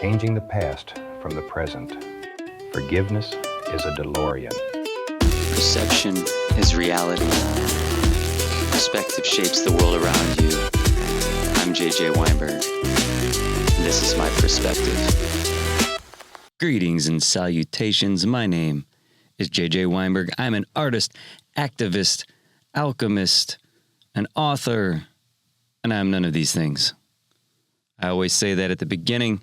changing the past from the present. Forgiveness is a DeLorean. Perception is reality. Perspective shapes the world around you. I'm JJ Weinberg, and this is my perspective. Greetings and salutations. My name is JJ Weinberg. I'm an artist, activist, alchemist, an author, and I'm none of these things. I always say that at the beginning,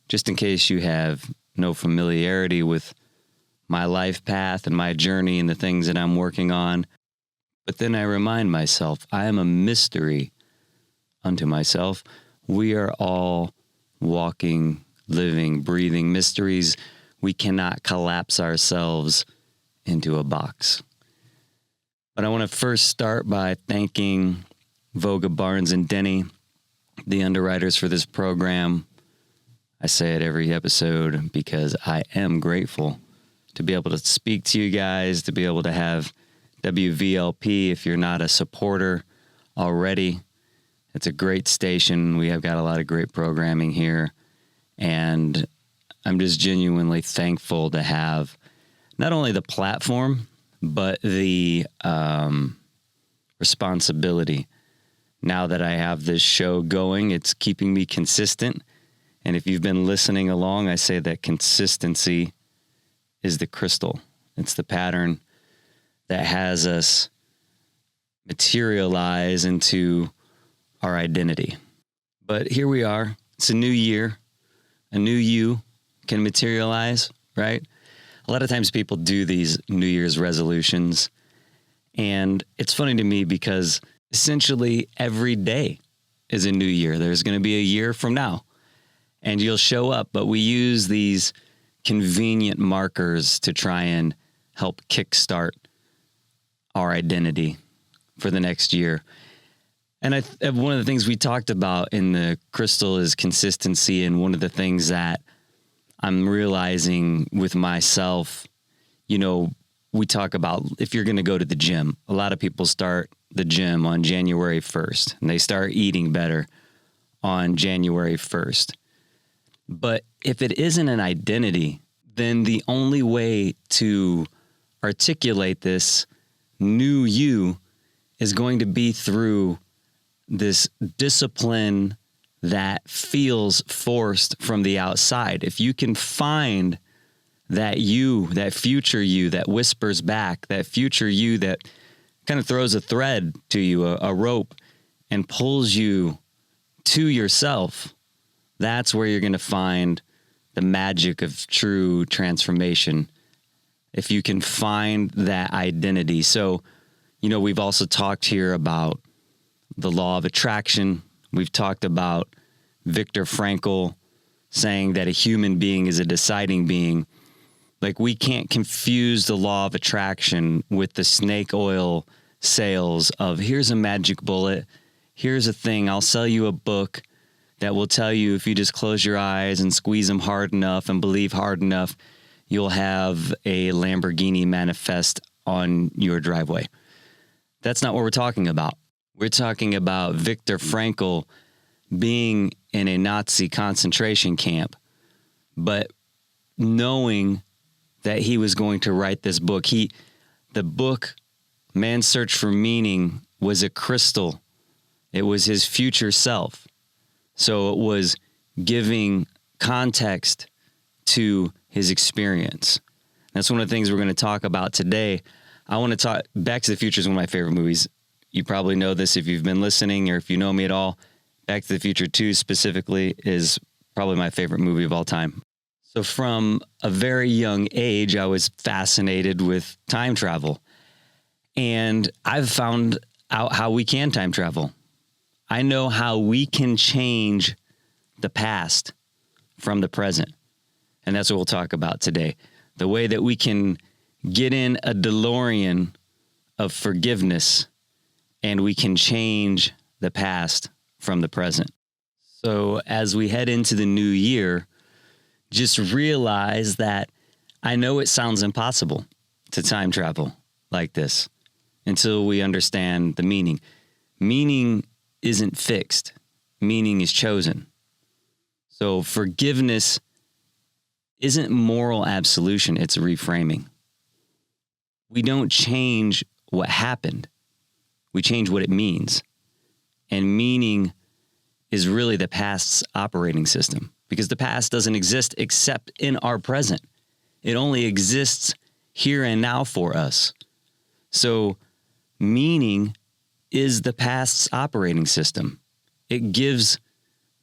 just in case you have no familiarity with my life path and my journey and the things that I'm working on. But then I remind myself, I am a mystery unto myself. We are all walking, living, breathing mysteries. We cannot collapse ourselves into a box. But I want to first start by thanking Voga Barnes and Denny, the underwriters for this program. I say it every episode because I am grateful to be able to speak to you guys, to be able to have WVLP. If you're not a supporter already, it's a great station. We have got a lot of great programming here. And I'm just genuinely thankful to have not only the platform, but the responsibility. Now that I have this show going, it's keeping me consistent. And if you've been listening along, I say that consistency is the crystal. It's the pattern that has us materialize into our identity. But here we are. It's a new year. A new you can materialize, right? A lot of times people do these New Year's resolutions. And it's funny to me because essentially every day is a new year. There's going to be a year from now. And you'll show up, but we use these convenient markers to try and help kickstart our identity for the next year. And one of the things we talked about in the crystal is consistency. And one of the things that I'm realizing with myself, we talk about if you're going to go to the gym, a lot of people start the gym on January 1st and they start eating better on January 1st. But if it isn't an identity, then the only way to articulate this new you is going to be through this discipline that feels forced from the outside. If you can find that you, that future you that whispers back, that future you that kind of throws a thread to you, a rope, and pulls you to yourself, that's where you're going to find the magic of true transformation. If you can find that identity. So, we've also talked here about the law of attraction. We've talked about Viktor Frankl saying that a human being is a deciding being. Like, we can't confuse the law of attraction with the snake oil sales of here's a magic bullet. Here's a thing. I'll sell you a book that will tell you if you just close your eyes and squeeze them hard enough and believe hard enough, you'll have a Lamborghini manifest on your driveway. That's not what we're talking about. We're talking about Viktor Frankl being in a Nazi concentration camp, but knowing that he was going to write this book. The book, Man's Search for Meaning, was a crystal. It was his future self. So it was giving context to his experience. That's one of the things we're going to talk about today. I want to talk, Back to the Future is one of my favorite movies. You probably know this if you've been listening or if you know me at all. Back to the Future 2 specifically is probably my favorite movie of all time. So from a very young age, I was fascinated with time travel. And I've found out how we can time travel. I know how we can change the past from the present. And that's what we'll talk about today. The way that we can get in a DeLorean of forgiveness and we can change the past from the present. So as we head into the new year, just realize that I know it sounds impossible to time travel like this until we understand the meaning. Meaning isn't fixed. Meaning is chosen. So forgiveness isn't moral absolution, it's reframing. We don't change what happened. We change what it means. And meaning is really the past's operating system, because the past doesn't exist except in our present. It only exists here and now for us. So meaning is the past's operating system. It gives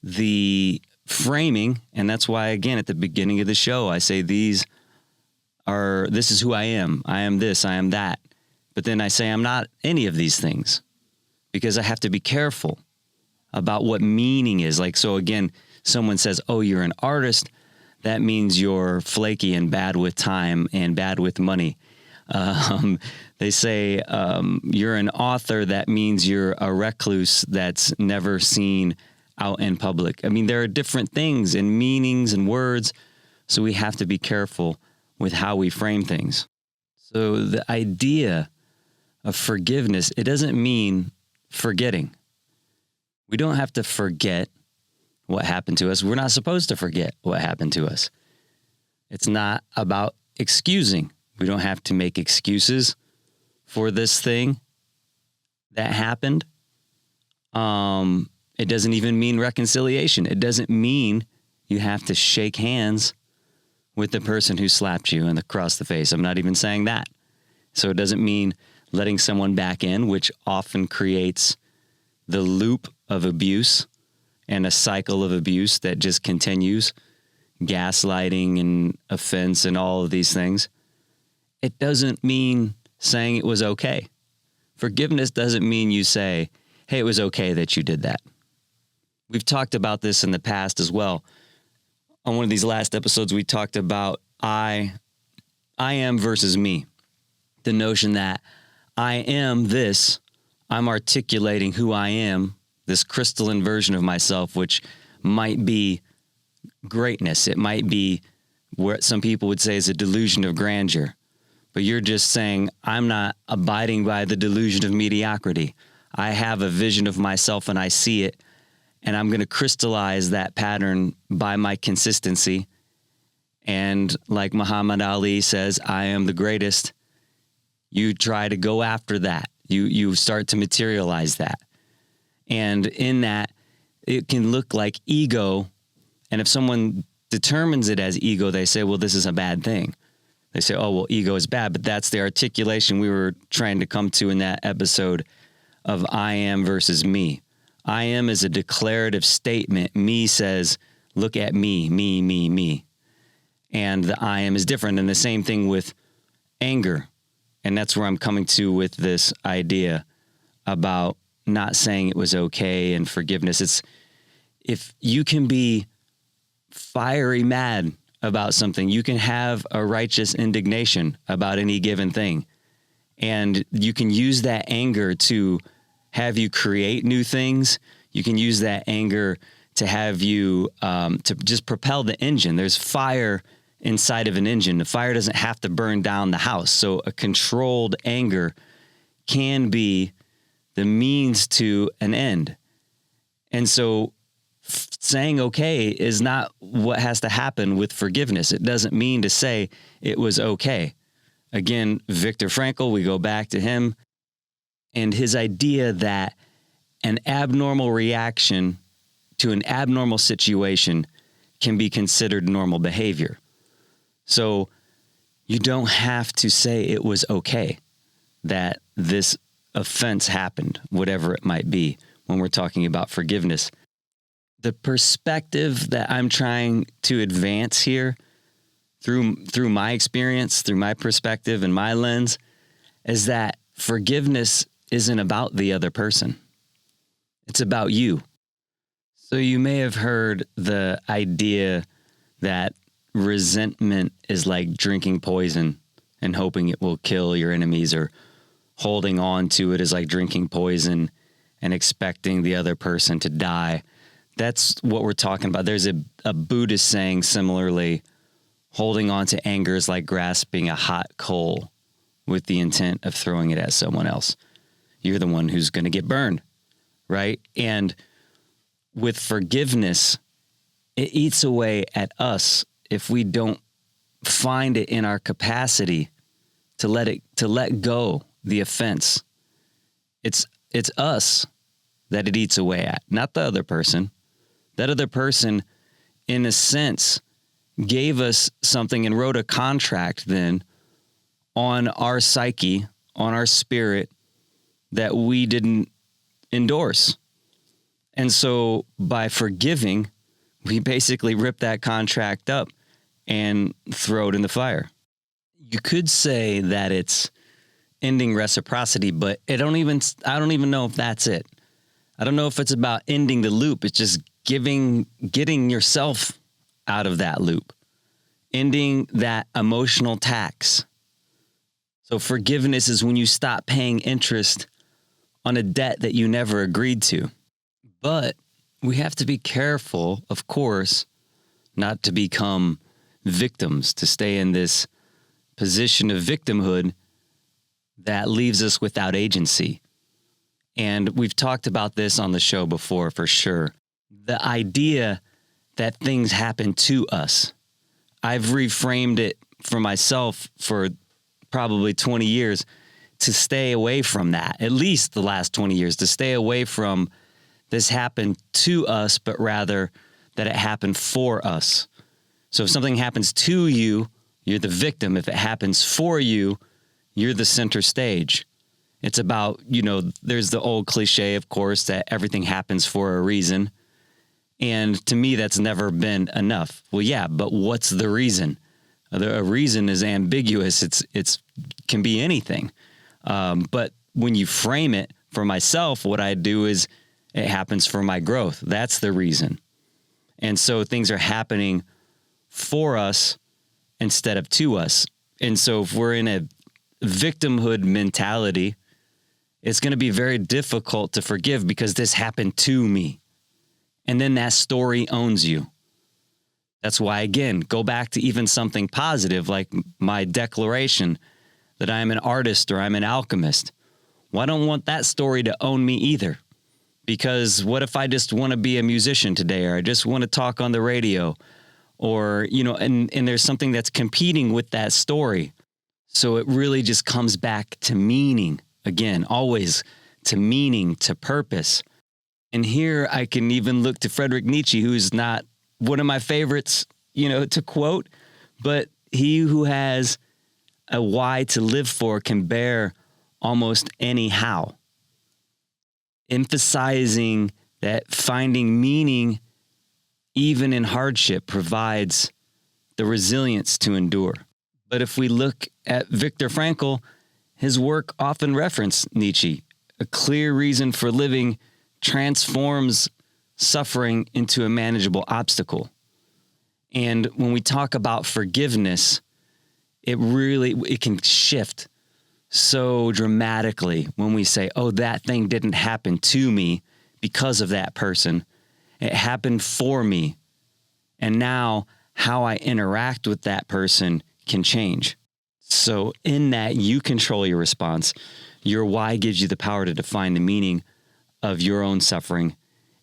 the framing, and that's why, again, at the beginning of the show, I say this is who I am. I am this, I am that. But then I say I'm not any of these things, because I have to be careful about what meaning is. Like, so again, someone says, oh, you're an artist. That means you're flaky and bad with time and bad with money. They say you're an author. That means you're a recluse that's never seen out in public. I mean, there are different things and meanings and words, so we have to be careful with how we frame things. So the idea of forgiveness, it doesn't mean forgetting. We don't have to forget what happened to us. We're not supposed to forget what happened to us. It's not about excusing. We don't have to make excuses for this thing that happened. It doesn't even mean reconciliation. It doesn't mean you have to shake hands with the person who slapped you across the face. I'm not even saying that. So it doesn't mean letting someone back in, which often creates the loop of abuse and a cycle of abuse that just continues, gaslighting and offense and all of these things. It doesn't mean saying it was okay. Forgiveness doesn't mean you say, hey, it was okay that you did that. We've talked about this in the past as well. On one of these last episodes, we talked about I am versus me. The notion that I am this, I'm articulating who I am, this crystalline version of myself, which might be greatness. It might be what some people would say is a delusion of grandeur. But you're just saying, I'm not abiding by the delusion of mediocrity. I have a vision of myself and I see it, and I'm going to crystallize that pattern by my consistency. And like Muhammad Ali says, I am the greatest. You try to go after that. You start to materialize that. And in that, it can look like ego. And if someone determines it as ego, they say, well, this is a bad thing. They say, oh, well, ego is bad. But that's the articulation we were trying to come to in that episode of I am versus me. I am is a declarative statement. Me says, look at me, me, me, me. And the I am is different. And the same thing with anger. And that's where I'm coming to with this idea about not saying it was okay and forgiveness. It's if you can be fiery mad about something, you can have a righteous indignation about any given thing. And you can use that anger to have you create new things. You can use that anger to have you to just propel the engine. There's fire inside of an engine. The fire doesn't have to burn down the house. So a controlled anger can be the means to an end. And so saying okay is not what has to happen with forgiveness. It doesn't mean to say it was okay. Again, Viktor Frankl, we go back to him and his idea that an abnormal reaction to an abnormal situation can be considered normal behavior. So you don't have to say it was okay that this offense happened, whatever it might be, when we're talking about forgiveness. The perspective that I'm trying to advance here through my experience, through my perspective and my lens, is that forgiveness isn't about the other person. It's about you. So you may have heard the idea that resentment is like drinking poison and hoping it will kill your enemies, or holding on to it is like drinking poison and expecting the other person to die. That's what we're talking about. There's a Buddhist saying similarly, holding on to anger is like grasping a hot coal with the intent of throwing it at someone else. You're the one who's going to get burned, right? And with forgiveness, it eats away at us if we don't find it in our capacity to let go the offense. It's us that it eats away at, not the other person. That other person, in a sense, gave us something and wrote a contract then on our psyche, on our spirit, that we didn't endorse. And so by forgiving, we basically rip that contract up and throw it in the fire. You could say that it's ending reciprocity, but I don't even know if that's it. I don't know if it's about ending the loop. It's just getting yourself out of that loop, ending that emotional tax. So forgiveness is when you stop paying interest on a debt that you never agreed to. But we have to be careful, of course, not to become victims, to stay in this position of victimhood that leaves us without agency. And we've talked about this on the show before, for sure. The idea that things happen to us. I've reframed it for myself for probably 20 years to stay away from that, at least the last 20 years, to stay away from this happened to us, but rather that it happened for us. So if something happens to you, you're the victim. If it happens for you, you're the center stage. It's about, there's the old cliche, of course, that everything happens for a reason. And to me, that's never been enough. Well, yeah, but what's the reason? A reason is ambiguous. It's can be anything. But when you frame it, for myself, what I do is it happens for my growth. That's the reason. And so things are happening for us instead of to us. And so if we're in a victimhood mentality, it's going to be very difficult to forgive because this happened to me. And then that story owns you. That's why, again, go back to even something positive like my declaration that I'm an artist or I'm an alchemist. Well, I don't want that story to own me either. Because what if I just want to be a musician today, or I just want to talk on the radio, or, and there's something that's competing with that story. So it really just comes back to meaning, again, always to meaning, to purpose. And here I can even look to Friedrich Nietzsche, who's not one of my favorites, to quote, but he who has a why to live for can bear almost any how. Emphasizing that finding meaning, even in hardship, provides the resilience to endure. But if we look at Viktor Frankl, his work often referenced Nietzsche. A clear reason for living transforms suffering into a manageable obstacle. And when we talk about forgiveness, it can shift so dramatically when we say, oh, that thing didn't happen to me because of that person. It happened for me. And now how I interact with that person can change. So in that, you control your response. Your why gives you the power to define the meaning of your own suffering,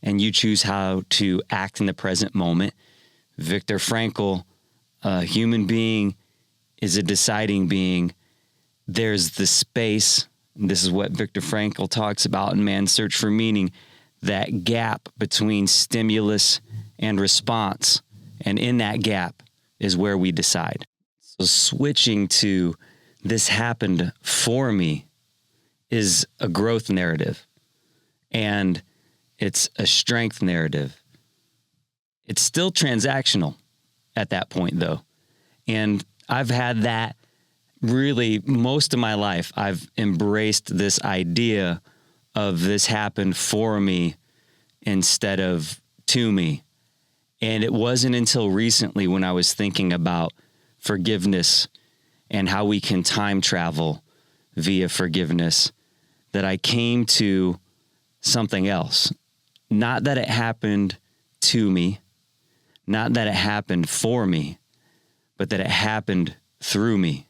and you choose how to act in the present moment. Viktor Frankl, a human being, is a deciding being. There's the space, and this is what Viktor Frankl talks about in Man's Search for Meaning, that gap between stimulus and response. And in that gap is where we decide. So switching to this happened for me is a growth narrative. And it's a strength narrative. It's still transactional at that point, though. And I've had that really most of my life. I've embraced this idea of this happened for me instead of to me. And it wasn't until recently when I was thinking about forgiveness and how we can time travel via forgiveness that I came to something else. Not that it happened to me, not that it happened for me, but that it happened through me.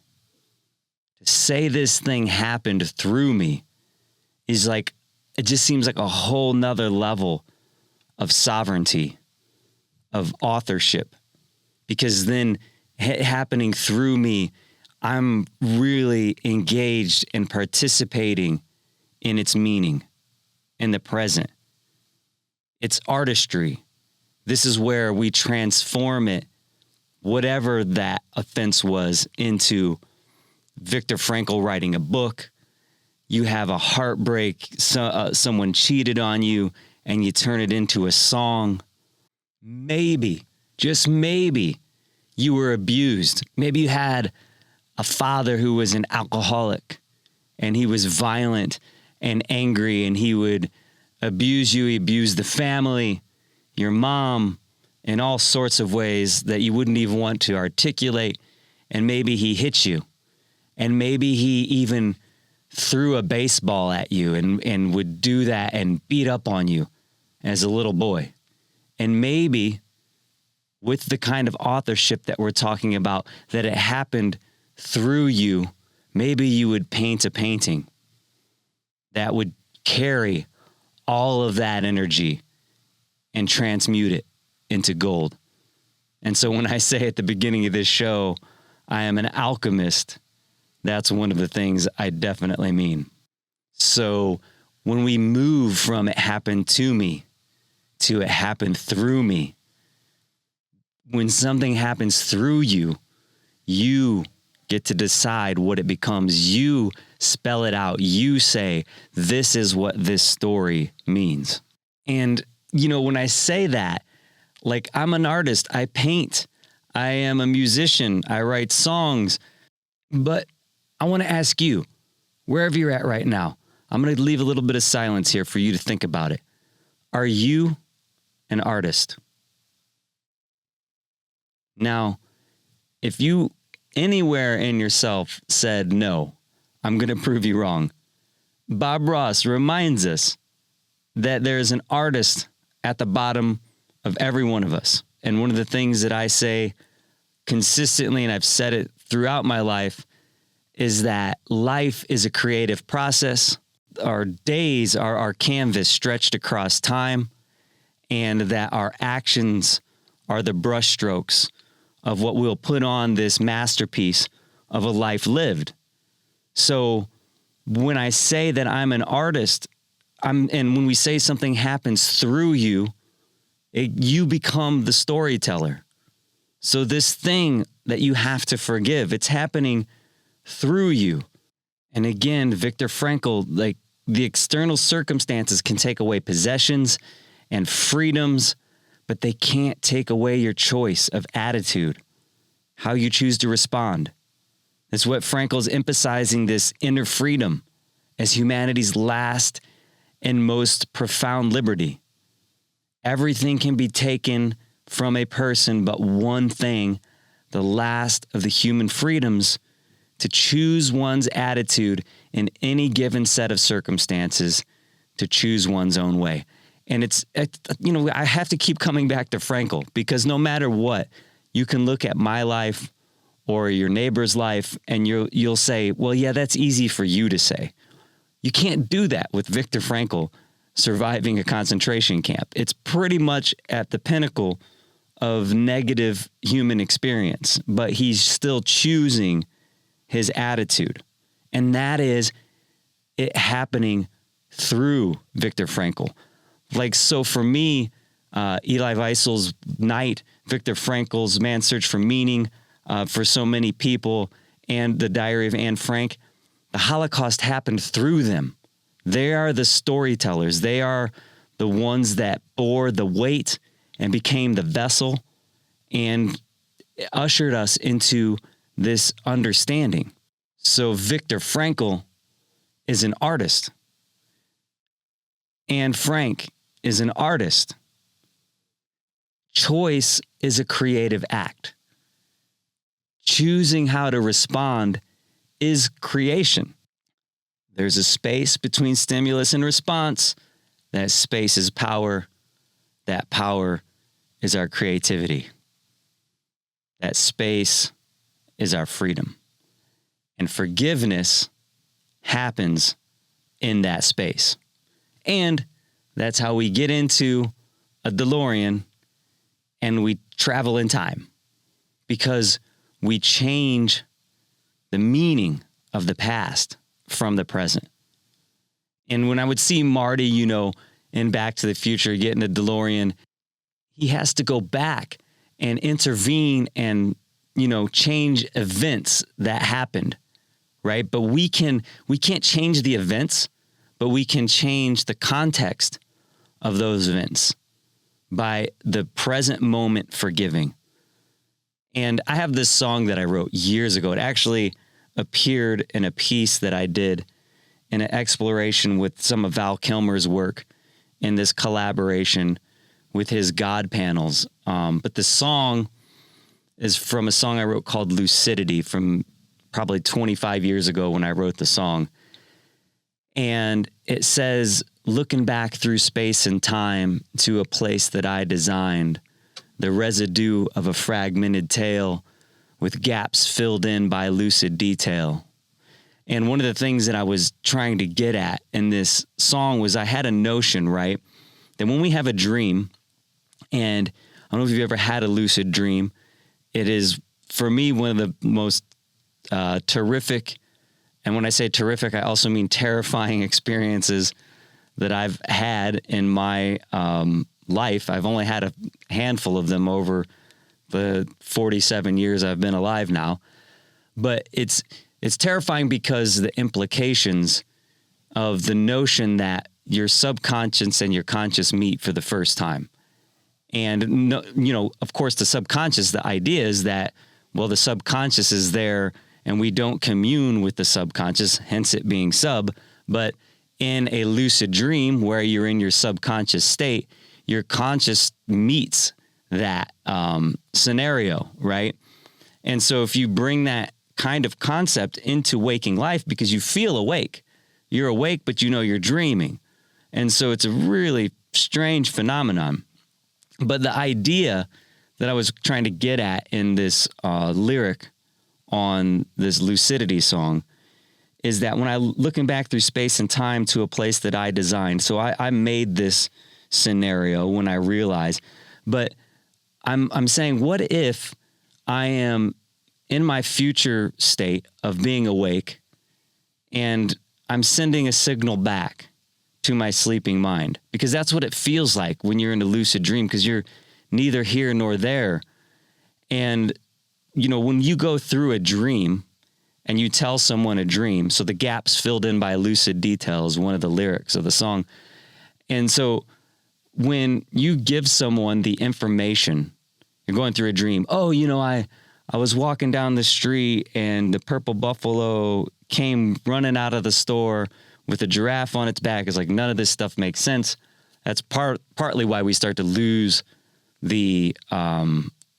To say this thing happened through me is like, it just seems like a whole nother level of sovereignty. of authorship, because then happening through me, I'm really engaged and participating in its meaning in the present. It's artistry. This is where we transform it, whatever that offense was, into Viktor Frankl writing a book. You have a heartbreak, someone cheated on you, and you turn it into a song. Maybe, just maybe, you were abused. Maybe you had a father who was an alcoholic, and he was violent and angry, and he would abuse you. He abused the family, your mom, in all sorts of ways that you wouldn't even want to articulate. And maybe he hit you. And maybe he even threw a baseball at you and would do that and beat up on you as a little boy. And maybe with the kind of authorship that we're talking about, that it happened through you, maybe you would paint a painting that would carry all of that energy and transmute it into gold. And so when I say at the beginning of this show, I am an alchemist, that's one of the things I definitely mean. So when we move from it happened to me to it happened through me, when something happens through you, you get to decide what it becomes. You spell it out. You say, this is what this story means. And, you know, when I say that, like, I'm an artist, I paint, I am a musician, I write songs, but I want to ask you, wherever you're at right now, I'm going to leave a little bit of silence here for you to think about it. Are you an artist? Now, if you anywhere in yourself said no, I'm going to prove you wrong. Bob Ross reminds us that there's an artist at the bottom of every one of us. And one of the things that I say consistently, and I've said it throughout my life, is that life is a creative process. Our days are our canvas stretched across time, and that our actions are the brushstrokes of what we'll put on this masterpiece of a life lived. So when I say that I'm an artist, and when we say something happens through you, you become the storyteller. So this thing that you have to forgive, it's happening through you. And again, Viktor Frankl, like, the external circumstances can take away possessions and freedoms, but they can't take away your choice of attitude, how you choose to respond. That's what Frankl's emphasizing, this inner freedom as humanity's last and most profound liberty. Everything can be taken from a person, but one thing, the last of the human freedoms, to choose one's attitude in any given set of circumstances, to choose one's own way. And it's, you know, I have to keep coming back to Frankl, because no matter what, you can look at my life or your neighbor's life and you'll say, well, yeah, that's easy for you to say. You can't do that with Viktor Frankl surviving a concentration camp. It's pretty much at the pinnacle of negative human experience, but he's still choosing his attitude. And that is it happening through Viktor Frankl. Like, so for me, Eli Wiesel's Night, Viktor Frankl's Man's Search for Meaning, for so many people, and The Diary of Anne Frank, the Holocaust happened through them. They are the storytellers. They are the ones that bore the weight and became the vessel and ushered us into this understanding. So Viktor Frankl is an artist. Anne Frank is an artist. Choice is a creative act. Choosing how to respond is creation. There's a space between stimulus and response. That space is power. That power is our creativity. That space is our freedom. And forgiveness happens in that space. And that's how we get into a DeLorean and we travel in time because we change the meaning of the past from the present. And when I would see Marty, you know, in Back to the Future getting the DeLorean, he has to go back and intervene and, you know, change events that happened, right? But we can't change the events, but we can change the context of those events by the present moment forgiving. And I have this song that I wrote years ago. It actually appeared in a piece that I did in an exploration with some of Val Kilmer's work in this collaboration with his God panels. But the song is from a song I wrote called Lucidity from probably 25 years ago when I wrote the song. And it says, looking back through space and time to a place that I designed, the residue of a fragmented tale with gaps filled in by lucid detail. And one of the things that I was trying to get at in this song was I had a notion, right, that when we have a dream, and I don't know if you've ever had a lucid dream, it is, for me, one of the most terrific, and when I say terrific, I also mean terrifying experiences that I've had in my life. I've only had a handful of them over the 47 years I've been alive now. But it's terrifying because the implications of the notion that your subconscious and your conscious meet for the first time. And, no, you know, of course, the subconscious, the idea is that, well, the subconscious is there and we don't commune with the subconscious, hence it being sub. But in a lucid dream where you're in your subconscious state, your conscious meets that scenario, right? And so if you bring that kind of concept into waking life, because you feel awake, you're awake, but you know you're dreaming. And so it's a really strange phenomenon. But the idea that I was trying to get at in this lyric on this Lucidity song is that when I looking back through space and time to a place that I designed, so I made this scenario when I realized, but I'm saying, what if I am in my future state of being awake and I'm sending a signal back to my sleeping mind? Because that's what it feels like when you're in a lucid dream, because you're neither here nor there. And, you know, when you go through a dream and you tell someone a dream, so the gaps filled in by lucid details, one of the lyrics of the song. And so when you give someone the information, you're going through a dream. Oh, you know, I was walking down the street and the purple buffalo came running out of the store with a giraffe on its back. It's like, none of this stuff makes sense. That's partly why we start to lose the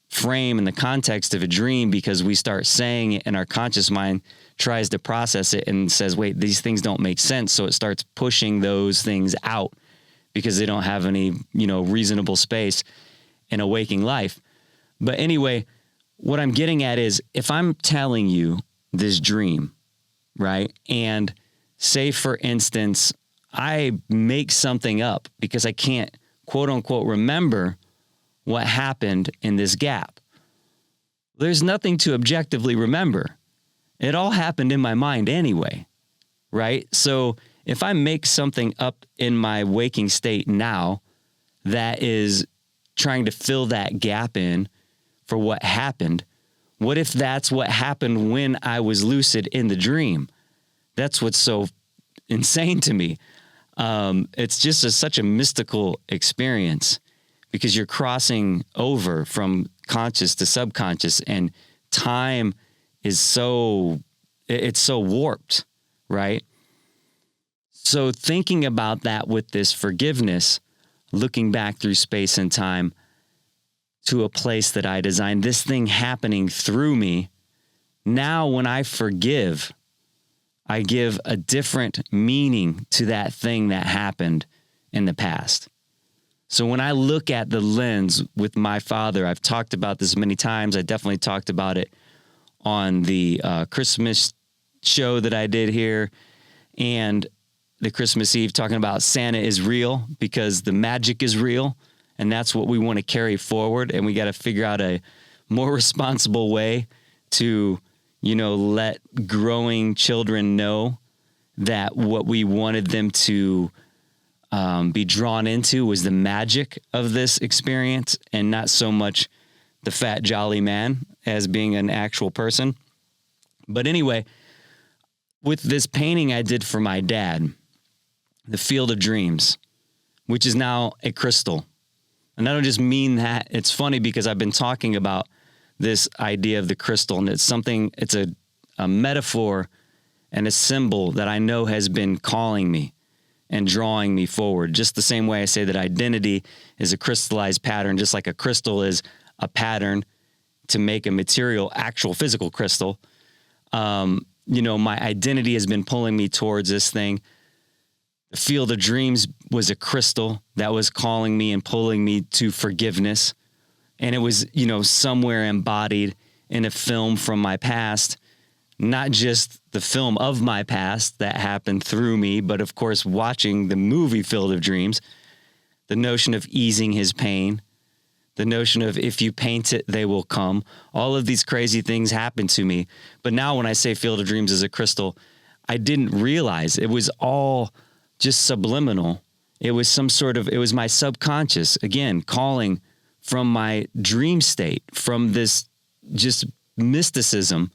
frame and the context of a dream, because we start saying it and our conscious mind tries to process it and says, wait, these things don't make sense. So it starts pushing those things out because they don't have any, you know, reasonable space in a waking life. But anyway, what I'm getting at is, if I'm telling you this dream, right? And say, for instance, I make something up because I can't, quote unquote, remember what happened in this gap. There's nothing to objectively remember. It all happened in my mind anyway, right? So if I make something up in my waking state now that is trying to fill that gap in for what happened, what if that's what happened when I was lucid in the dream? That's what's so insane to me. It's just such a mystical experience, because you're crossing over from conscious to subconscious, and time is it's so warped, right? So thinking about that with this forgiveness, looking back through space and time to a place that I designed, this thing happening through me. Now, when I forgive, I give a different meaning to that thing that happened in the past. So when I look at the lens with my father, I've talked about this many times. I definitely talked about it on the Christmas show that I did here, and the Christmas Eve, talking about Santa is real because the magic is real. And that's what we want to carry forward. And we got to figure out a more responsible way to, let growing children know that what we wanted them to be drawn into was the magic of this experience and not so much the fat, jolly man as being an actual person. But anyway, with this painting I did for my dad, the Field of Dreams, which is now a crystal. And I don't just mean that. It's funny because I've been talking about this idea of the crystal, and it's a metaphor and a symbol that I know has been calling me and drawing me forward. Just the same way I say that identity is a crystallized pattern, just like a crystal is a pattern to make a material, actual physical crystal. My identity has been pulling me towards this thing. The Field of Dreams was a crystal that was calling me and pulling me to forgiveness. And it was, somewhere embodied in a film from my past, not just the film of my past that happened through me, but of course, watching the movie Field of Dreams, the notion of easing his pain, the notion of if you paint it, they will come. All of these crazy things happened to me. But now when I say Field of Dreams is a crystal, I didn't realize it was all just subliminal. It was it was my subconscious, again, calling from my dream state, from this just mysticism,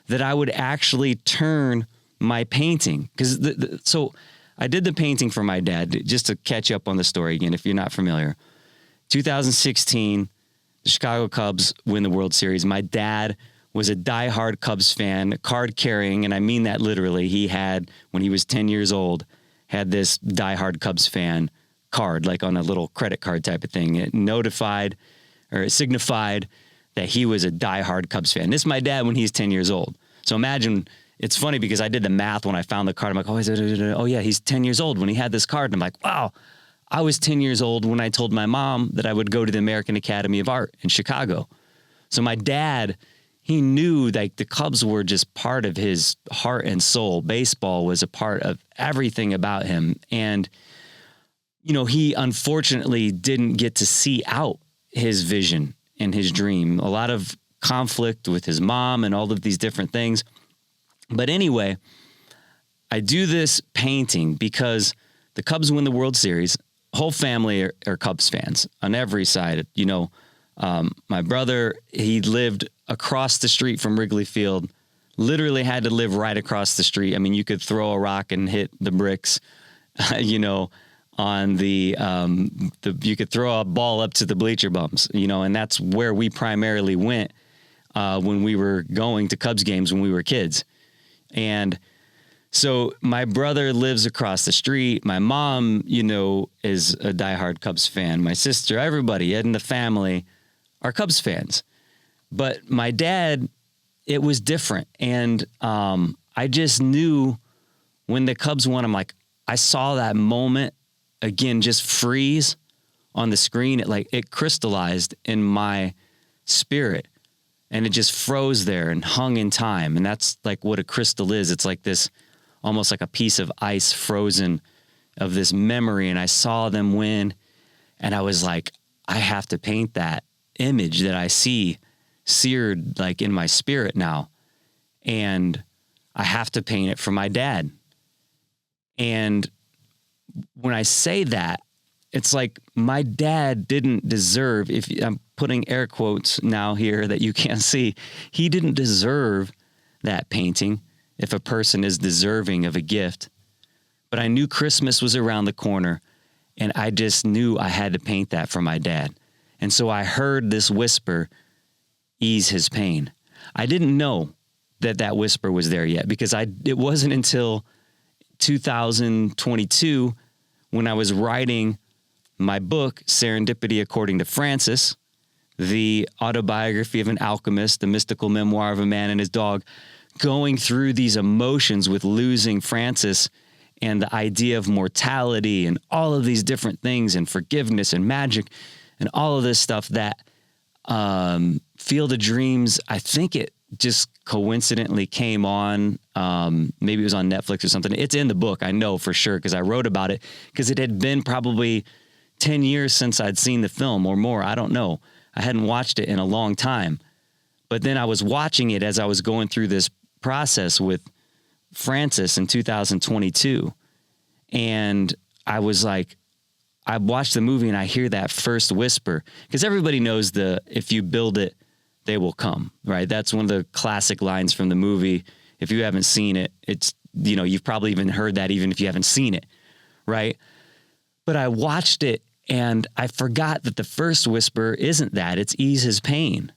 that I would actually turn my painting. Because so I did the painting for my dad, just to catch up on the story again, if you're not familiar. 2016, the Chicago Cubs win the World Series. My dad was a diehard Cubs fan, card carrying, and I mean that literally. He had, when he was 10 years old, had this diehard Cubs fan card, like on a little credit card type of thing. It signified that he was a diehard Cubs fan. This is my dad when he's 10 years old. So imagine, it's funny because I did the math when I found the card. I'm like, oh yeah, he's 10 years old when he had this card. And I'm like, wow, I was 10 years old when I told my mom that I would go to the American Academy of Art in Chicago. So my dad, he knew like the Cubs were just part of his heart and soul. Baseball was a part of everything about him. And, he unfortunately didn't get to see out his vision and his dream. A lot of conflict with his mom and all of these different things. But anyway, I do this painting because the Cubs win the World Series. Whole family are Cubs fans on every side. My brother, he lived across the street from Wrigley Field, literally had to live right across the street. I mean, you could throw a rock and hit the bricks, on you could throw a ball up to the bleacher bumps, and that's where we primarily went when we were going to Cubs games when we were kids. And so my brother lives across the street. My mom, is a diehard Cubs fan. My sister, everybody in the family are Cubs fans. But my dad, it was different. And I just knew when the Cubs won, I saw that moment again, just freeze on the screen. It crystallized in my spirit. And it just froze there and hung in time. And that's like what a crystal is. It's like this, almost like a piece of ice frozen of this memory. And I saw them win. And I was like, I have to paint that image that I see seared like in my spirit now. And I have to paint it for my dad. And when I say that, it's like my dad didn't deserve, if I'm putting air quotes now here that you can't see, he didn't deserve that painting if a person is deserving of a gift. But I knew Christmas was around the corner, and I just knew I had to paint that for my dad. And so I heard this whisper, ease his pain. I didn't know that whisper was there yet, because it wasn't until 2022 when I was writing my book, Serendipity According to Francis, the autobiography of an alchemist, the mystical memoir of a man and his dog, going through these emotions with losing Francis and the idea of mortality and all of these different things and forgiveness and magic and all of this stuff that Field of Dreams, I think it just coincidentally came on. Maybe it was on Netflix or something. It's in the book, I know for sure, because I wrote about it, because it had been probably 10 years since I'd seen the film or more. I don't know. I hadn't watched it in a long time. But then I was watching it as I was going through this process with Francis in 2022. And I was like, I watched the movie and I hear that first whisper, because everybody knows if you build it, they will come, right? That's one of the classic lines from the movie. If you haven't seen it, it's, you've probably even heard that even if you haven't seen it, right? But I watched it and I forgot that the first whisper isn't that, it's ease his pain.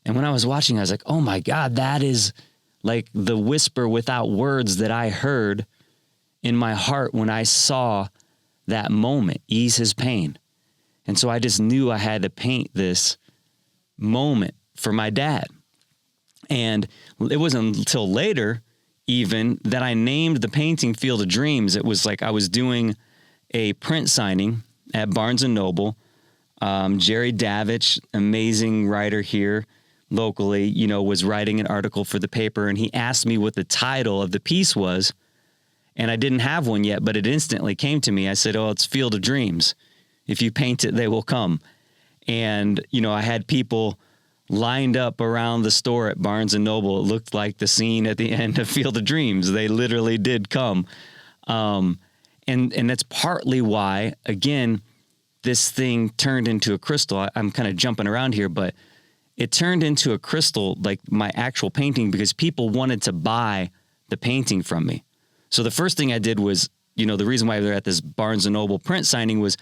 And when I was watching, I was like, oh my God, that is like the whisper without words that I heard in my heart when I saw that moment, ease his pain. And so I just knew I had to paint this moment for my dad. And it wasn't until later even that I named the painting Field of Dreams. It was like I was doing a print signing at Barnes & Noble. Jerry Davich, amazing writer here locally, was writing an article for the paper, and he asked me what the title of the piece was. And I didn't have one yet, but it instantly came to me. I said, oh, it's Field of Dreams. If you paint it, they will come. And, I had people lined up around the store at Barnes & Noble. It looked like the scene at the end of Field of Dreams. They literally did come. And that's partly why, again, this thing turned into a crystal. I'm kind of jumping around here, but it turned into a crystal, like my actual painting, because people wanted to buy the painting from me. So the first thing I did was, the reason why they're at this Barnes & Noble print signing was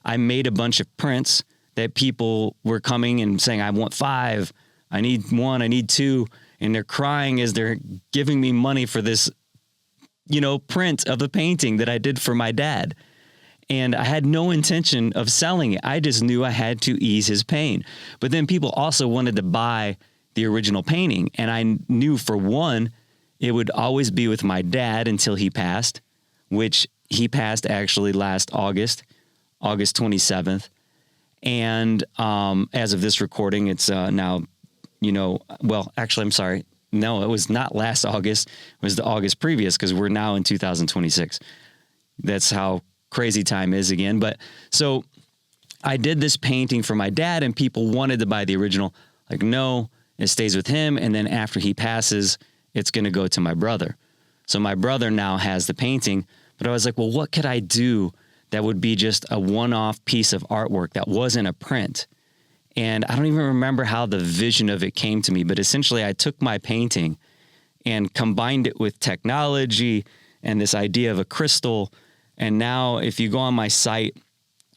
I made a bunch of prints that people were coming and saying, I want 5, I need 1, I need 2. And they're crying as they're giving me money for this, print of the painting that I did for my dad. And I had no intention of selling it. I just knew I had to ease his pain. But then people also wanted to buy the original painting. And I knew, for one, it would always be with my dad until he passed, which he passed actually last August 27th. And as of this recording, it's now, actually, I'm sorry. No, it was not last August. It was the August previous, because we're now in 2026. That's how crazy time is again. But so I did this painting for my dad, and people wanted to buy the original. Like, no, it stays with him. And then after he passes, it's going to go to my brother. So my brother now has the painting, but I was like, well, what could I do that would be just a one-off piece of artwork that wasn't a print? And I don't even remember how the vision of it came to me, but essentially I took my painting and combined it with technology and this idea of a crystal. And now if you go on my site,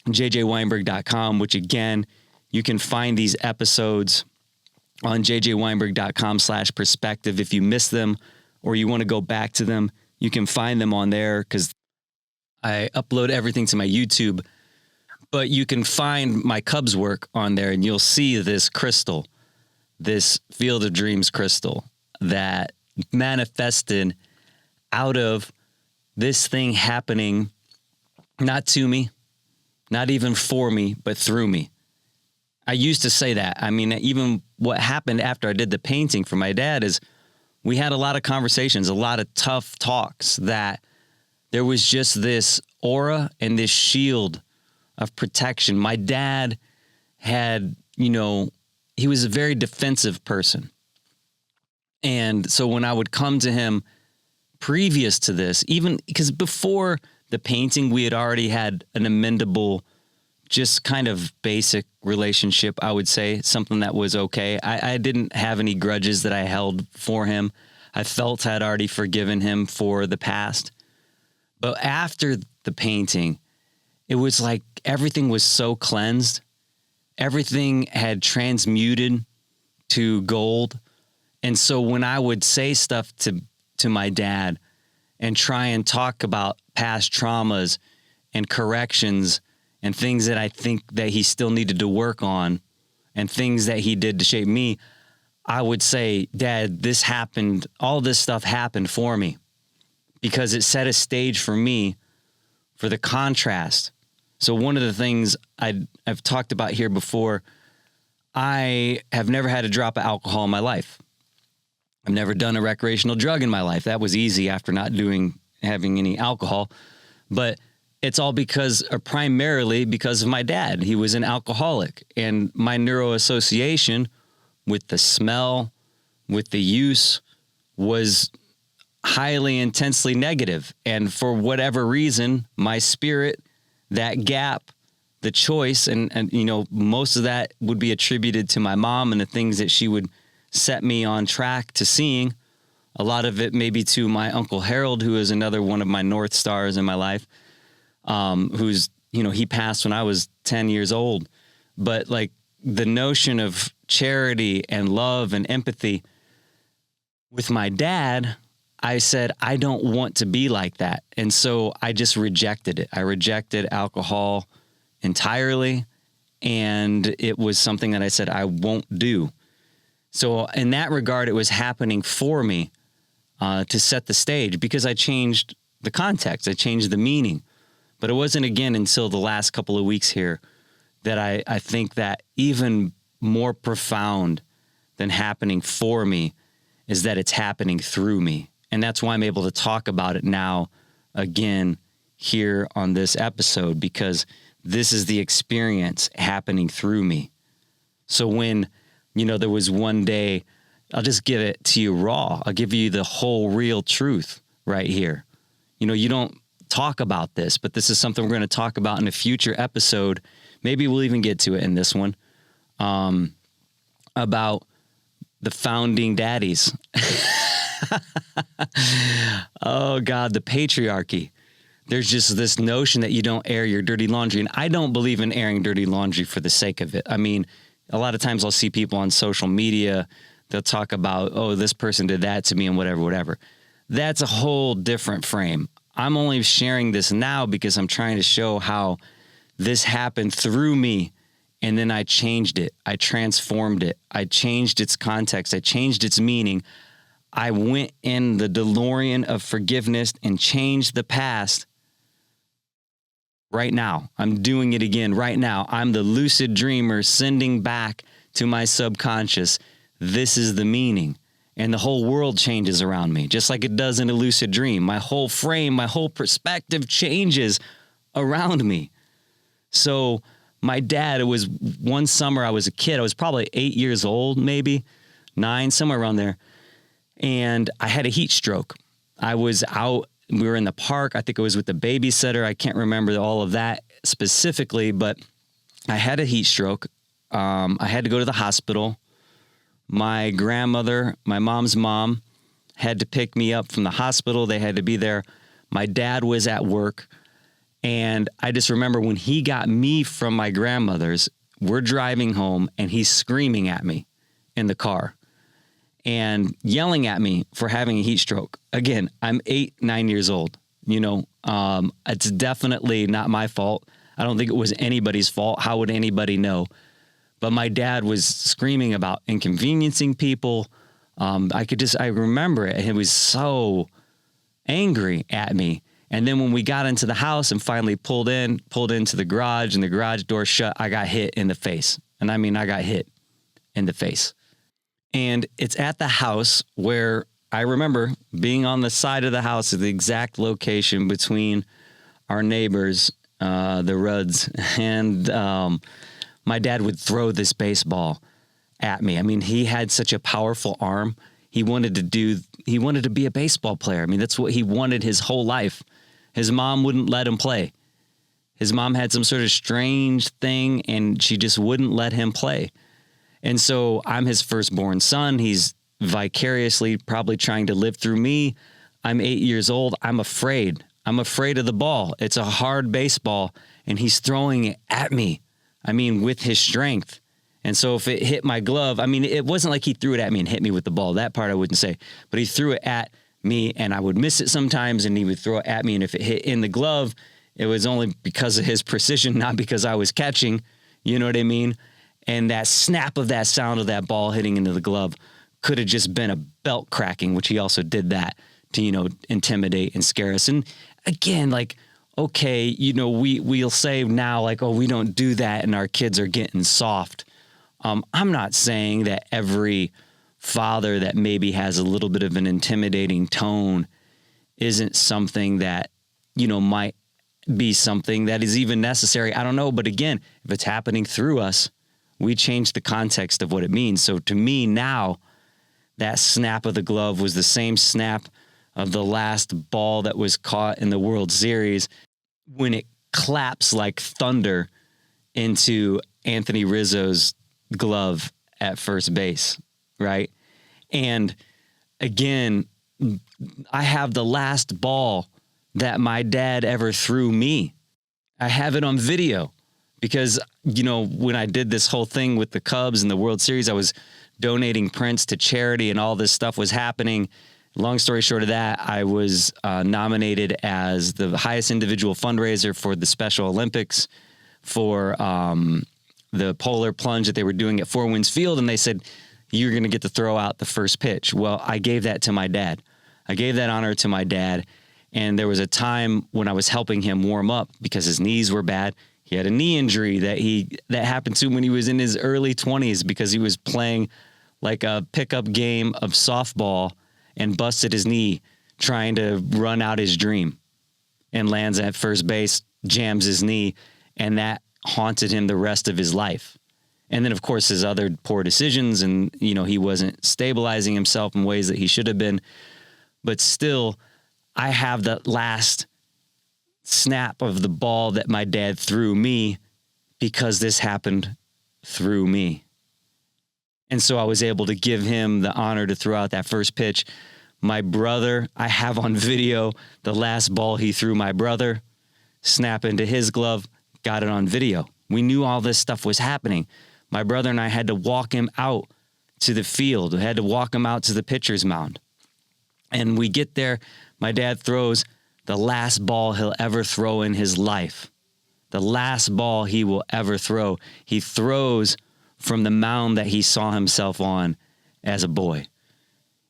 jjweinberg.com, which again, you can find these episodes on jjweinberg.com/perspective. If you miss them or you want to go back to them, you can find them on there, because I upload everything to my YouTube. But you can find my Cubs work on there, and you'll see this crystal, this Field of Dreams crystal that manifested out of this thing happening, not to me, not even for me, but through me. I used to say that. I mean, even what happened after I did the painting for my dad is we had a lot of conversations, a lot of tough talks, that there was just this aura and this shield of protection. My dad had, he was a very defensive person. And so when I would come to him previous to this, even because before the painting, we had already had an amendable, just kind of basic relationship, I would say, something that was okay. I didn't have any grudges that I held for him. I felt I'd already forgiven him for the past. But after the painting, it was like everything was so cleansed. Everything had transmuted to gold. And so when I would say stuff to my dad and try and talk about past traumas and corrections and things that I think that he still needed to work on and things that he did to shape me, I would say, Dad, this happened, all this stuff happened for me because it set a stage for me for the contrast. So one of the things I've talked about here before, I have never had a drop of alcohol in my life. I've never done a recreational drug in my life. That was easy after not having any alcohol. But it's all because, or primarily because of my dad. He was an alcoholic, and my neuroassociation with the smell, with the use, was highly intensely negative. And for whatever reason, my spirit, that gap, the choice, and you know, most of that would be attributed to my mom and the things that she would set me on track to seeing. A lot of it maybe to my Uncle Harold, who is another one of my North Stars in my life, who's, you know, he passed when I was 10 years old. But like the notion of charity and love and empathy with my dad, I said, I don't want to be like that. And so I just rejected it. I rejected alcohol entirely. And it was something that I said, I won't do. So in that regard, it was happening for me to set the stage, because I changed the context. I changed the meaning. But it wasn't again until the last couple of weeks here that I think that even more profound than happening for me is that it's happening through me. And that's why I'm able to talk about it now again here on this episode, because this is the experience happening through me. So when, you know, there was one day, I'll just give it to you raw. I'll give you the whole real truth right here. You know, you don't talk about this, but this is something we're going to talk about in a future episode. Maybe we'll even get to it in this one, about the founding daddies. Oh God, the patriarchy. There's just this notion that you don't air your dirty laundry. And I don't believe in airing dirty laundry for the sake of it. I mean, a lot of times I'll see people on social media, they'll talk about, oh, this person did that to me and whatever. That's a whole different frame. I'm only sharing this now because I'm trying to show how this happened through me. And then I changed it. I transformed it. I changed its context. I changed its meaning. I went in the DeLorean of forgiveness and changed the past. Right now, I'm doing it again right now. I'm the lucid dreamer sending back to my subconscious, this is the meaning. And the whole world changes around me, just like it does in a lucid dream. My whole frame, my whole perspective changes around me. So my dad, it was one summer I was a kid. I was probably 8 years old, maybe 9, somewhere around there. And I had a heat stroke. I was out. We were in the park. I think it was with the babysitter. I can't remember all of that specifically, but I had a heat stroke. I had to go to the hospital. My grandmother, my mom's mom, had to pick me up from the hospital. They had to be there. My dad was at work. And I just remember when he got me from my grandmother's, we're driving home and he's screaming at me in the car and yelling at me for having a heat stroke. Again, I'm 8, 9 years old. You know, it's definitely not my fault. I don't think it was anybody's fault. How would anybody know? But my dad was screaming about inconveniencing people. I remember it. He was so angry at me. And then when we got into the house and finally pulled into the garage and the garage door shut, I got hit in the face. And I mean, I got hit in the face. And it's at the house where I remember being on the side of the house at the exact location between our neighbors, the Rudds, and my dad would throw this baseball at me. I mean, he had such a powerful arm. He wanted to be a baseball player. I mean, that's what he wanted his whole life. His mom wouldn't let him play. His mom had some sort of strange thing and she just wouldn't let him play. And so I'm his firstborn son. He's vicariously probably trying to live through me. I'm 8 years old. I'm afraid. I'm afraid of the ball. It's a hard baseball and he's throwing it at me. I mean, with his strength. And so if it hit my glove, I mean, it wasn't like he threw it at me and hit me with the ball. That part I wouldn't say. But he threw it at me and I would miss it sometimes and he would throw it at me. And if it hit in the glove, it was only because of his precision, not because I was catching. You know what I mean? And that snap of that sound of that ball hitting into the glove could have just been a belt cracking, which he also did that to, you know, intimidate and scare us. And again, like, okay, you know, we'll say now like, oh, we don't do that and our kids are getting soft. I'm not saying that every father that maybe has a little bit of an intimidating tone isn't something that, you know, might be something that is even necessary? I don't know. But again, if it's happening through us, we change the context of what it means. So to me now, that snap of the glove was the same snap of the last ball that was caught in the World Series when it claps like thunder into Anthony Rizzo's glove at first base, right? And again, I have the last ball that my dad ever threw me. I have it on video because, when I did this whole thing with the Cubs and the World Series, I was donating prints to charity and all this stuff was happening. Long story short of that, I was nominated as the highest individual fundraiser for the Special Olympics for the polar plunge that they were doing at Four Winds Field. And they said, you're going to get to throw out the first pitch. Well, I gave that to my dad. I gave that honor to my dad. And there was a time when I was helping him warm up because his knees were bad. He had a knee injury that happened to him when he was in his early 20s because he was playing like a pickup game of softball and busted his knee trying to run out his dream and lands at first base, jams his knee, and that haunted him the rest of his life. And then, of course, his other poor decisions and, he wasn't stabilizing himself in ways that he should have been. But still, I have the last snap of the ball that my dad threw me because this happened through me. And so I was able to give him the honor to throw out that first pitch. My brother, I have on video the last ball he threw my brother, snap into his glove, got it on video. We knew all this stuff was happening. My brother and I had to walk him out to the field. We had to walk him out to the pitcher's mound. And we get there, my dad throws the last ball he'll ever throw in his life. The last ball he will ever throw. He throws from the mound that he saw himself on as a boy.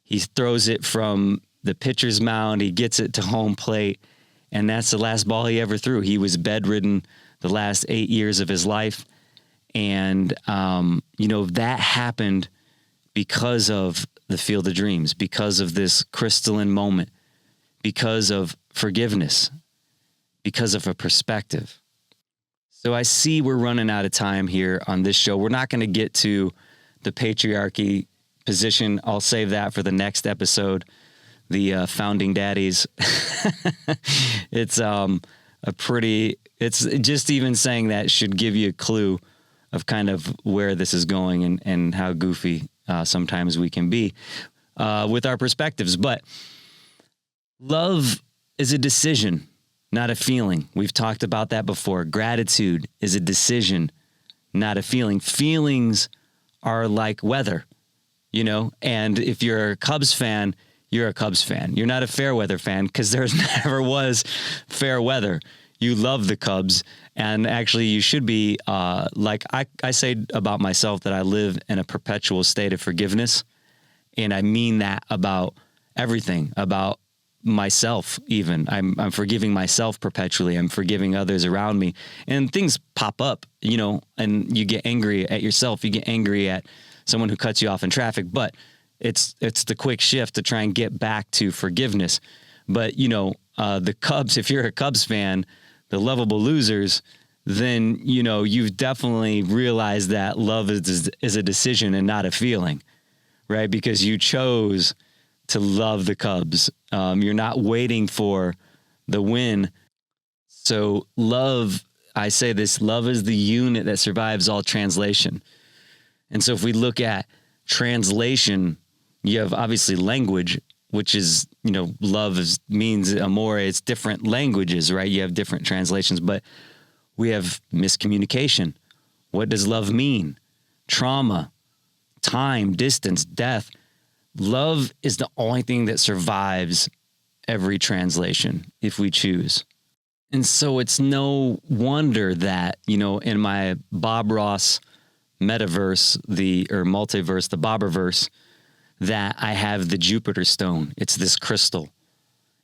He throws it from the pitcher's mound. He gets it to home plate. And that's the last ball he ever threw. He was bedridden the last 8 years of his life. And, that happened because of the Field of Dreams, because of this crystalline moment, because of forgiveness, because of a perspective. So I see we're running out of time here on this show. We're not going to get to the patriarchy position. I'll save that for the next episode. The founding daddies. It's it's just even saying that should give you a clue of kind of where this is going and how goofy sometimes we can be with our perspectives. But love is a decision, not a feeling. We've talked about that before. Gratitude is a decision, not a feeling. Feelings are like weather, and if you're a Cubs fan, you're a Cubs fan. You're not a fair weather fan because there's never was fair weather. You love the Cubs, and actually you should be, like I say about myself, that I live in a perpetual state of forgiveness, and I mean that about everything, about myself even. I'm forgiving myself perpetually. I'm forgiving others around me, and things pop up, and you get angry at yourself. You get angry at someone who cuts you off in traffic, but it's the quick shift to try and get back to forgiveness. But, the Cubs, if you're a Cubs fan, the lovable losers, then, you've definitely realized that love is a decision and not a feeling, right? Because you chose to love the Cubs. You're not waiting for the win. So love, I say this, love is the unit that survives all translation. And so if we look at translation, you have obviously language, which is, love means amore. It's different languages, right? You have different translations, but we have miscommunication. What does love mean? Trauma, time, distance, death. Love is the only thing that survives every translation if we choose. And so it's no wonder that, in my Bob Ross metaverse, multiverse, the Bobberverse, that I have the Jupiter stone. It's this crystal.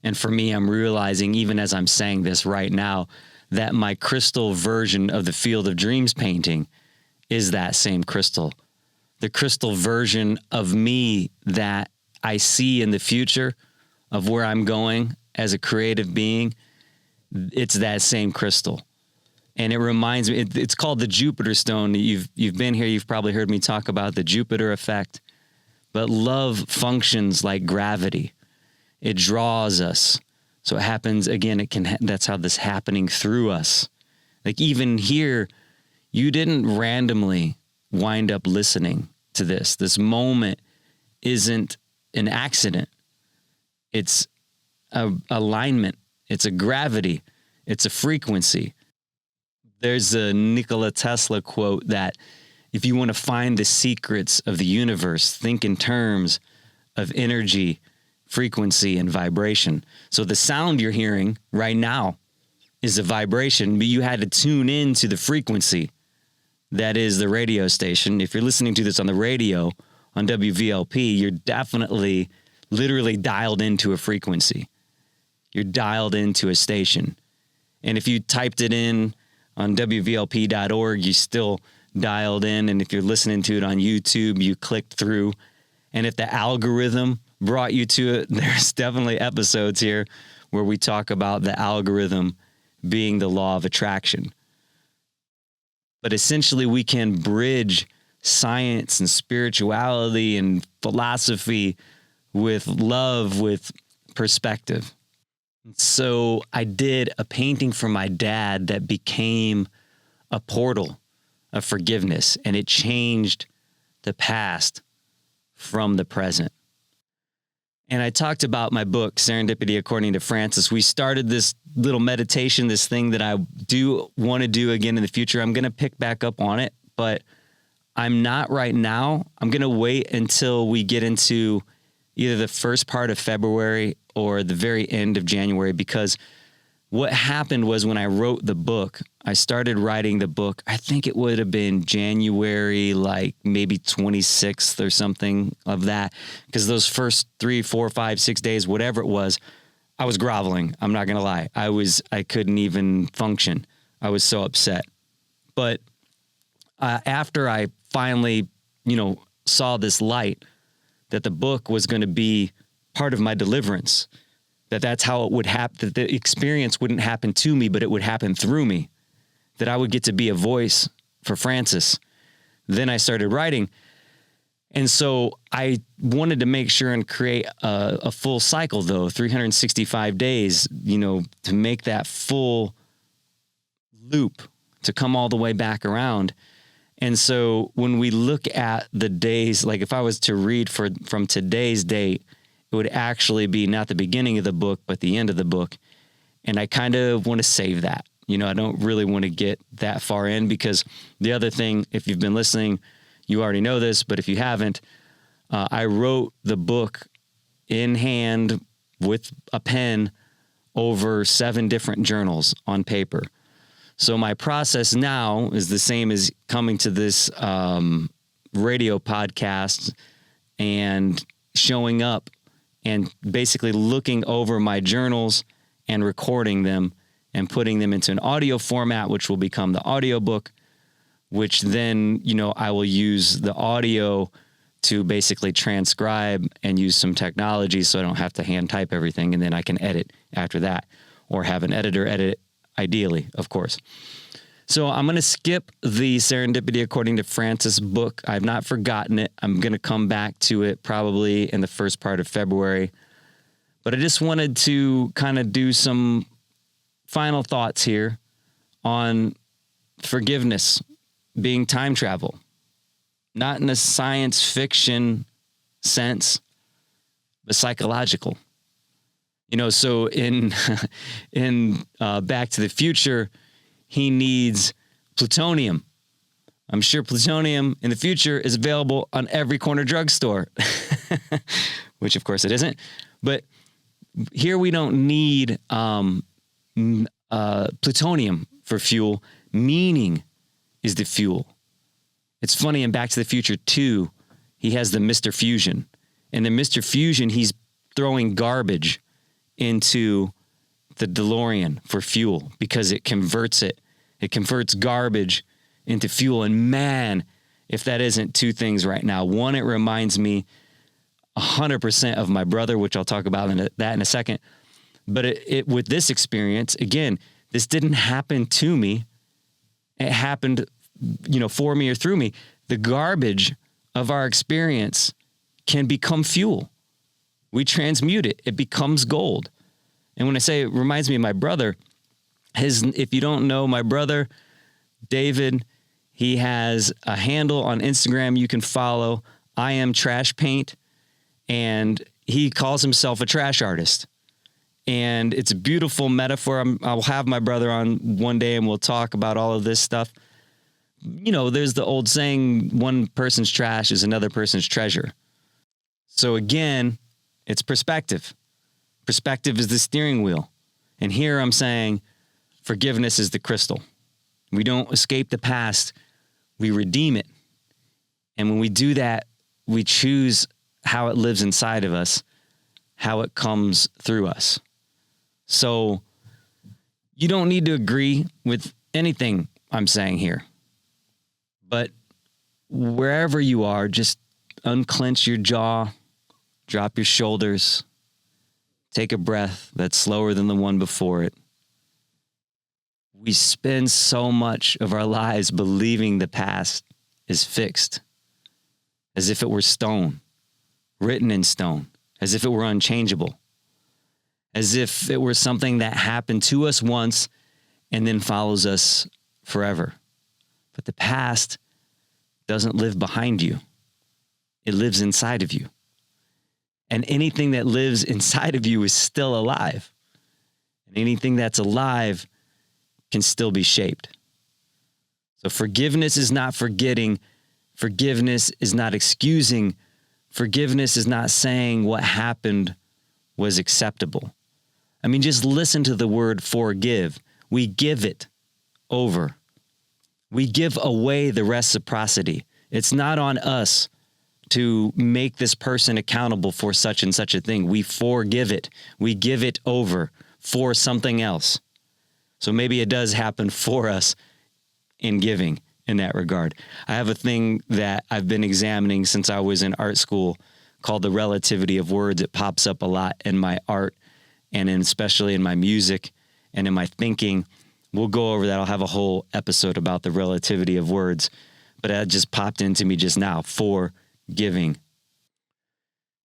And for me, I'm realizing, even as I'm saying this right now, that my crystal version of the Field of Dreams painting is that same crystal. The crystal version of me that I see in the future of where I'm going as a creative being it's that same crystal. And it reminds me, it's called the Jupiter stone. You've been here, you've probably heard me talk about the Jupiter effect. But love functions like gravity. It draws us. So it happens again, that's how this happening through us. Like even here, you didn't randomly wind up listening to this. This moment isn't an accident. It's a alignment. It's a gravity. It's a frequency. There's a Nikola Tesla quote that if you want to find the secrets of the universe, think in terms of energy, frequency, and vibration. So the sound you're hearing right now is a vibration, but you had to tune into the frequency that is the radio station. If you're listening to this on the radio, on WVLP, you're definitely literally dialed into a frequency. You're dialed into a station. And if you typed it in on WVLP.org, you still dialed in. And if you're listening to it on YouTube, you clicked through. And if the algorithm brought you to it, there's definitely episodes here where we talk about the algorithm being the law of attraction. But essentially, we can bridge science and spirituality and philosophy with love, with perspective. So I did a painting for my dad that became a portal of forgiveness, and it changed the past from the present. And I talked about my book, Serendipity According to Francis. We started this little meditation, this thing that I do want to do again in the future. I'm going to pick back up on it, but I'm not right now. I'm going to wait until we get into either the first part of February or the very end of January, because what happened was when I wrote the book, I started writing the book, I think it would have been January, like maybe 26th or something of that. Because those first 3, 4, 5, 6 days, whatever it was, I was groveling. I'm not going to lie. I couldn't even function. I was so upset. But after I finally, saw this light that the book was going to be part of my deliverance, that's how it would happen, that the experience wouldn't happen to me, but it would happen through me, that I would get to be a voice for Francis. Then I started writing. And so I wanted to make sure and create a full cycle, though, 365 days, to make that full loop, to come all the way back around. And so when we look at the days, like if I was to read from today's date, it would actually be not the beginning of the book, but the end of the book. And I kind of want to save that. I don't really want to get that far in, because the other thing, if you've been listening, you already know this, but if you haven't, I wrote the book in hand with a pen over 7 different journals on paper. So my process now is the same as coming to this radio podcast and showing up and basically looking over my journals and recording them and putting them into an audio format, which will become the audiobook, which then, I will use the audio to basically transcribe and use some technology so I don't have to hand type everything, and then I can edit after that, or have an editor edit, ideally, of course. So I'm going to skip the Serendipity According to Francis book. I've not forgotten it. I'm going to come back to it probably in the first part of February. But I just wanted to kind of do some final thoughts here on forgiveness being time travel. Not in a science fiction sense, but psychological. So in Back to the Future, he needs plutonium. I'm sure plutonium in the future is available on every corner drugstore, which of course it isn't. But here we don't need plutonium for fuel. Meaning is the fuel. It's funny, in Back to the Future 2, he has the Mr. Fusion. And the Mr. Fusion, he's throwing garbage into the DeLorean for fuel because it converts garbage into fuel. And man, if that isn't two things right now. One, it reminds me 100% of my brother, which I'll talk about that in a second. But it with this experience, again, this didn't happen to me. It happened, for me or through me. The garbage of our experience can become fuel. We transmute it. It becomes gold. And when I say it reminds me of my brother, if you don't know my brother, David, he has a handle on Instagram you can follow, I Am Trash Paint, and he calls himself a trash artist. And it's a beautiful metaphor. I'll have my brother on one day and we'll talk about all of this stuff. There's the old saying, one person's trash is another person's treasure. So again, it's perspective. Perspective is the steering wheel. And here I'm saying forgiveness is the crystal. We don't escape the past. We redeem it. And when we do that, we choose how it lives inside of us, how it comes through us. So you don't need to agree with anything I'm saying here. But wherever you are, just unclench your jaw, drop your shoulders, take a breath that's slower than the one before it. We spend so much of our lives believing the past is fixed, as if it were stone, written in stone, as if it were unchangeable, as if it were something that happened to us once and then follows us forever. But the past doesn't live behind you. It lives inside of you. And anything that lives inside of you is still alive. And anything that's alive can still be shaped. So forgiveness is not forgetting. Forgiveness is not excusing. Forgiveness is not saying what happened was acceptable. I mean, just listen to the word forgive. We give it over. We give away the reciprocity. It's not on us to make this person accountable for such and such a thing. We forgive it. We give it over for something else. So maybe it does happen for us in giving in that regard. I have a thing that I've been examining since I was in art school called the relativity of words. It pops up a lot in my art and especially in my music and in my thinking. We'll go over that. I'll have a whole episode about the relativity of words, but that just popped into me just now. For giving.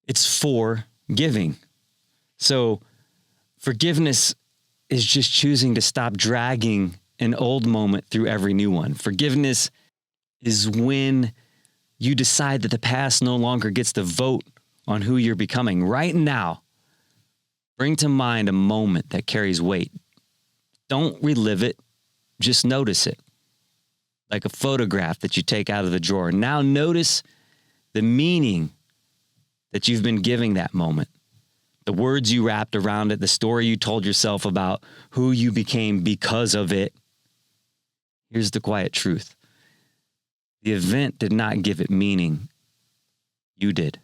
It's for giving. So forgiveness is just choosing to stop dragging an old moment through every new one. Forgiveness is when you decide that the past no longer gets to vote on who you're becoming. Right now, bring to mind a moment that carries weight. Don't relive it. Just notice it. Like a photograph that you take out of the drawer. Now notice the meaning that you've been giving that moment. The words you wrapped around it, the story you told yourself about who you became because of it. Here's the quiet truth. The event did not give it meaning. You did.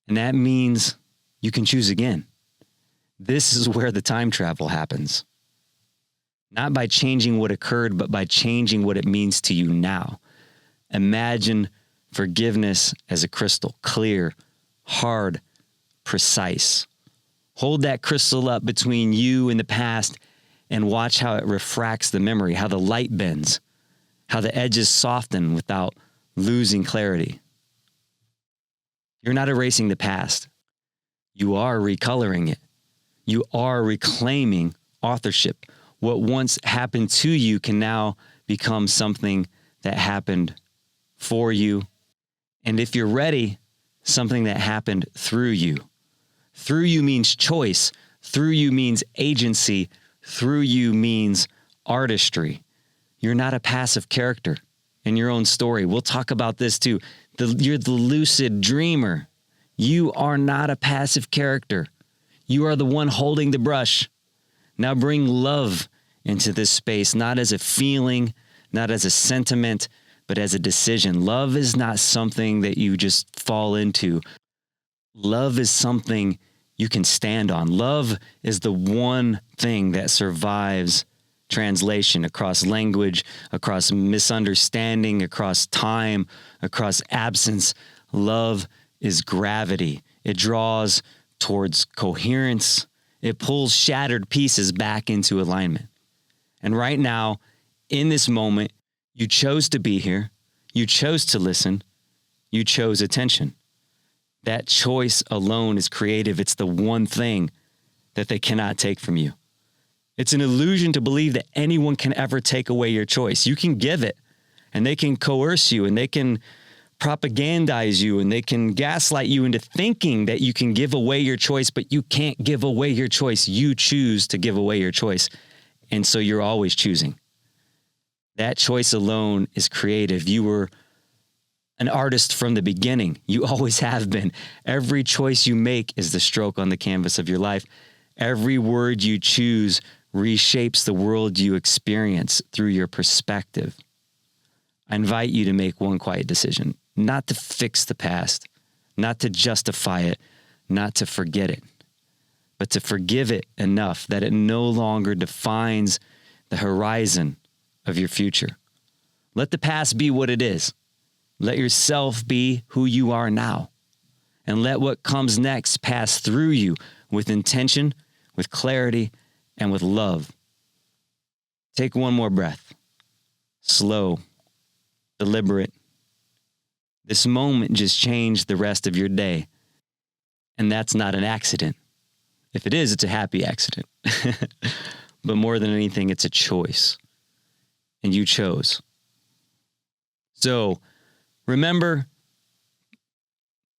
And that means you can choose again. This is where the time travel happens. Not by changing what occurred, but by changing what it means to you now. Imagine forgiveness as a crystal, clear, hard, precise. Hold that crystal up between you and the past and watch how it refracts the memory, how the light bends, how the edges soften without losing clarity. You're not erasing the past. You are recoloring it. You are reclaiming authorship. What once happened to you can now become something that happened for you. And if you're ready, something that happened through you. Through you means choice. Through you means agency. Through you means artistry. You're not a passive character in your own story. We'll talk about this too. You're the lucid dreamer. You are not a passive character. You are the one holding the brush. Now bring love into this space, not as a feeling, not as a sentiment, but as a decision. Love is not something that you just fall into. Love is something you can stand on. Love is the one thing that survives translation across language, across misunderstanding, across time, across absence. Love is gravity. It draws towards coherence. It pulls shattered pieces back into alignment. And right now, in this moment, you chose to be here. You chose to listen. You chose attention. That choice alone is creative. It's the one thing that they cannot take from you. It's an illusion to believe that anyone can ever take away your choice. You can give it, and they can coerce you, and they can propagandize you, and they can gaslight you into thinking that you can give away your choice, but you can't give away your choice. You choose to give away your choice. And so you're always choosing. That choice alone is creative. You were an artist from the beginning. You always have been. Every choice you make is the stroke on the canvas of your life. Every word you choose reshapes the world you experience through your perspective. I invite you to make one quiet decision, not to fix the past, not to justify it, not to forget it, but to forgive it enough that it no longer defines the horizon of your future. Let the past be what it is. Let yourself be who you are now. And let what comes next pass through you with intention, with clarity, and with love. Take one more breath. Slow, deliberate. This moment just changed the rest of your day. And that's not an accident. If it is, it's a happy accident. But more than anything, it's a choice. And you chose. So remember,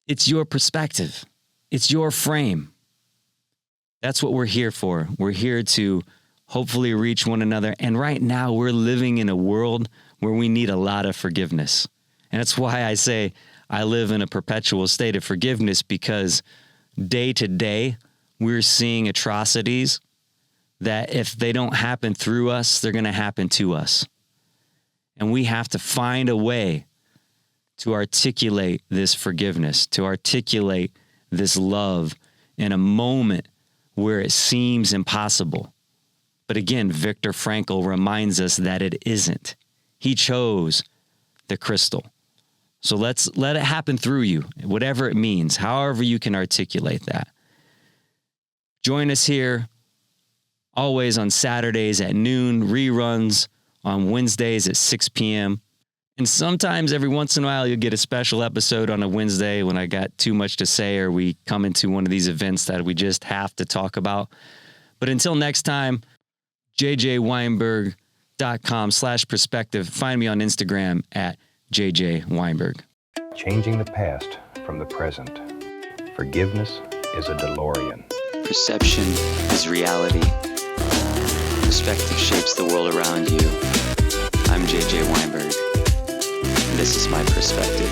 it's your perspective. It's your frame. That's what we're here for. We're here to hopefully reach one another. And right now we're living in a world where we need a lot of forgiveness. And that's why I say I live in a perpetual state of forgiveness, because day to day we're seeing atrocities that if they don't happen through us, they're going to happen to us. And we have to find a way to articulate this forgiveness, to articulate this love in a moment where it seems impossible. But again, Viktor Frankl reminds us that it isn't. He chose the crystal. So let's let it happen through you, whatever it means, however you can articulate that. Join us here always on Saturdays at noon, reruns on Wednesdays at 6 p.m. And sometimes every once in a while, you'll get a special episode on a Wednesday when I got too much to say or we come into one of these events that we just have to talk about. But until next time, jjweinberg.com/perspective. Find me on Instagram at jjweinberg. Changing the past from the present. Forgiveness is a DeLorean. Perception is reality. Perspective shapes the world around you. I'm JJ Weinberg. This is my perspective.